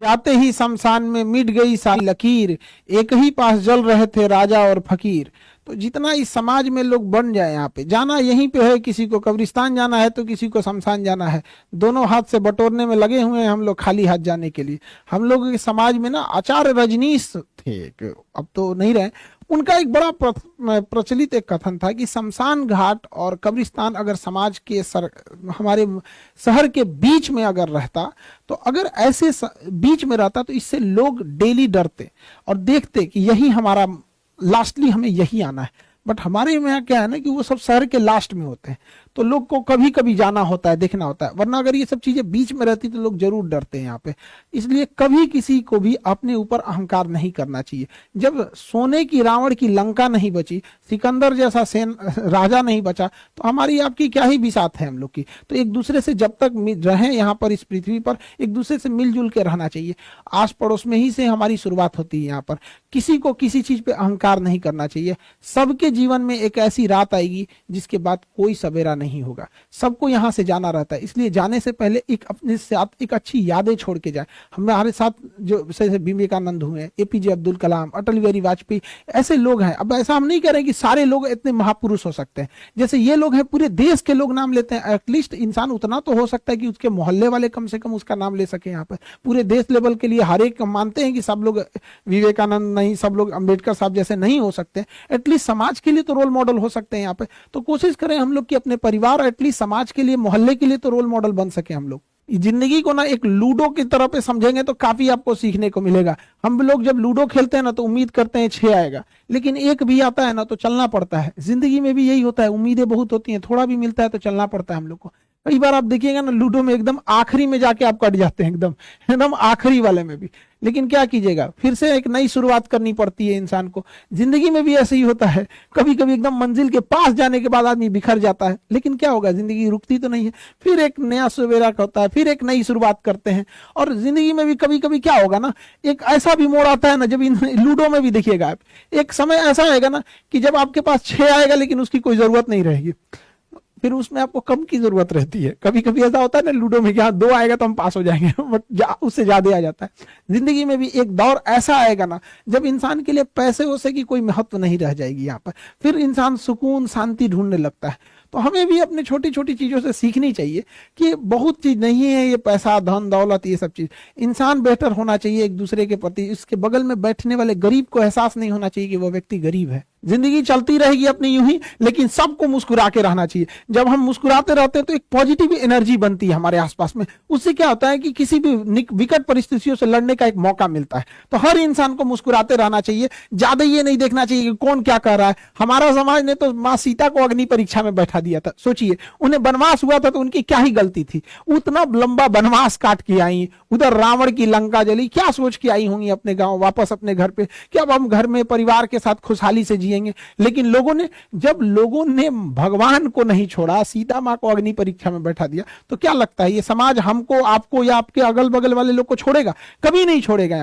जाते ही शमशान में मिट गई सारी लकीर, एक ही पास जल रहे थे राजा और फकीर। तो जितना इस समाज में लोग बन जाए, यहाँ पे जाना यहीं पे है, किसी को कब्रिस्तान जाना है तो किसी को शमशान जाना है, दोनों हाथ से बटोरने में लगे हुए हैं हम लोग खाली हाथ जाने के लिए। हम लोग के समाज में ना आचार्य रजनीश थे, अब तो नहीं रहे, उनका एक बड़ा प्रचलित एक कथन था कि शमशान घाट और कब्रिस्तान अगर समाज के हमारे शहर के बीच में अगर रहता, तो अगर ऐसे बीच में रहता तो इससे लोग डेली डरते और देखते कि यही हमारा लास्टली, हमें यही आना है। बट हमारे यहाँ क्या है ना कि वो सब शहर के लास्ट में होते हैं, तो लोग को कभी कभी जाना होता है, देखना होता है, वरना अगर ये सब चीजें बीच में रहती तो लोग जरूर डरते हैं यहाँ पे। इसलिए कभी किसी को भी अपने ऊपर अहंकार नहीं करना चाहिए। जब सोने की रावण की लंका नहीं बची, सिकंदर जैसा राजा नहीं बचा, तो हमारी आपकी क्या ही बिसात है हम लोग की। तो एक दूसरे से जब तक रहे यहाँ पर, इस पृथ्वी पर, एक दूसरे से मिलजुल के रहना चाहिए। आस पड़ोस में ही से हमारी शुरुआत होती है यहाँ पर। किसी को किसी चीज पे अहंकार नहीं करना चाहिए। सबके जीवन में एक ऐसी रात आएगी जिसके बाद कोई सवेरा नहीं होगा, सबको यहाँ से जाना रहता है। इसलिए जाने से पहले एक अपने साथ एक अच्छी यादें छोड़ के जाए। हमारे साथ जो जैसे विवेकानंद हुए, एपीजे अब्दुल कलाम, अटल बिहारी वाजपेयी, ऐसे लोग हैं। अब ऐसा हम नहीं कह रहे कि सारे लोग इतने महापुरुष हो सकते हैं, जैसे ये लोग हैं पूरे देश के लोग नाम लेते हैं। एटलीस्ट इंसान उतना तो हो सकता है कि उसके मोहल्ले वाले कम से कम उसका नाम ले सके। यहाँ पर पूरे देश लेवल के लिए हर एक मानते हैं कि सब लोग विवेकानंद नहीं, सब लोग अंबेडकर साहब जैसे नहीं हो सकते, एटलीस्ट समाज के लिए तो रोल मॉडल हो सकते हैं यहाँ पे। तो कोशिश करें हम लोग कि अपने परिवार, एटलीस्ट समाज के लिए, मोहल्ले के लिए तो रोल मॉडल बन सके हम लोग। जिंदगी को ना एक लूडो की तरह पे समझेंगे तो काफी आपको सीखने को मिलेगा। हम लोग जब लूडो खेलते हैं ना तो उम्मीद करते हैं 6 आएगा, लेकिन 1 भी आता है ना तो चलना पड़ता है। जिंदगी में भी यही होता है, उम्मीदें बहुत होती हैं, थोड़ा भी मिलता है तो चलना पड़ता है हम लोग को। कई बार आप देखिएगा ना लूडो में एकदम आखिरी में जाके आप कट जाते हैं, एकदम एकदम आखिरी वाले में भी। लेकिन क्या कीजिएगा, फिर से एक नई शुरुआत करनी पड़ती है इंसान को। जिंदगी में भी ऐसे ही होता है, कभी कभी एकदम मंजिल के पास जाने के बाद आदमी बिखर जाता है, लेकिन क्या होगा, जिंदगी रुकती तो नहीं है, फिर एक नया सवेरा होता है, फिर एक नई शुरुआत करते हैं। और जिंदगी में भी कभी कभी क्या होगा ना, एक ऐसा भी मोड़ आता है ना, जब लूडो में भी देखिएगा आप, एक समय ऐसा आएगा ना कि जब आपके पास 6 आएगा लेकिन उसकी कोई जरूरत नहीं रहेगी, फिर उसमें आपको कम की जरूरत रहती है। कभी कभी ऐसा होता है ना लूडो में, यहाँ 2 आएगा तो हम पास हो जाएंगे, बट उससे ज्यादा आ जाता है। जिंदगी में भी एक दौर ऐसा आएगा ना जब इंसान के लिए पैसे वैसे की कोई महत्व नहीं रह जाएगी यहाँ पर, फिर इंसान सुकून शांति ढूंढने लगता है। तो हमें भी अपने छोटी छोटी चीजों से सीखनी चाहिए कि बहुत चीज नहीं है ये पैसा, धन दौलत, ये सब चीज। इंसान बेहतर होना चाहिए एक दूसरे के प्रति। इसके बगल में बैठने वाले गरीब को एहसास नहीं होना चाहिए कि वो व्यक्ति गरीब है। जिंदगी चलती रहेगी अपनी यूं ही, लेकिन सबको मुस्कुरा के रहना चाहिए। जब हम मुस्कुराते रहते हैं तो एक पॉजिटिव एनर्जी बनती है हमारे आसपास में। उससे क्या होता है कि किसी भी विकट परिस्थितियों से लड़ने का एक मौका मिलता है। तो हर इंसान को मुस्कुराते रहना चाहिए, ज्यादा ये नहीं देखना चाहिए कि कौन क्या कर रहा है। हमारा समाज ने तो माँ सीता को अग्नि परीक्षा में बैठा दिया था। सोचिए, उन्हें वनवास हुआ था तो उनकी क्या ही गलती थी, उतना लंबा वनवास काट के आई, उधर रावण की लंका जली, क्या सोच के आई होंगी अपने गांव वापस अपने घर पे कि अब हम घर में परिवार के साथ खुशहाली से जिएंगे। लेकिन जब लोगों ने भगवान को नहीं छोड़ा, सीता माँ को अग्नि परीक्षा में बैठा दिया, तो क्या लगता है ये समाज हमको, आपको या आपके अगल बगल वाले लोग को छोड़ेगा? कभी नहीं छोड़ेगा।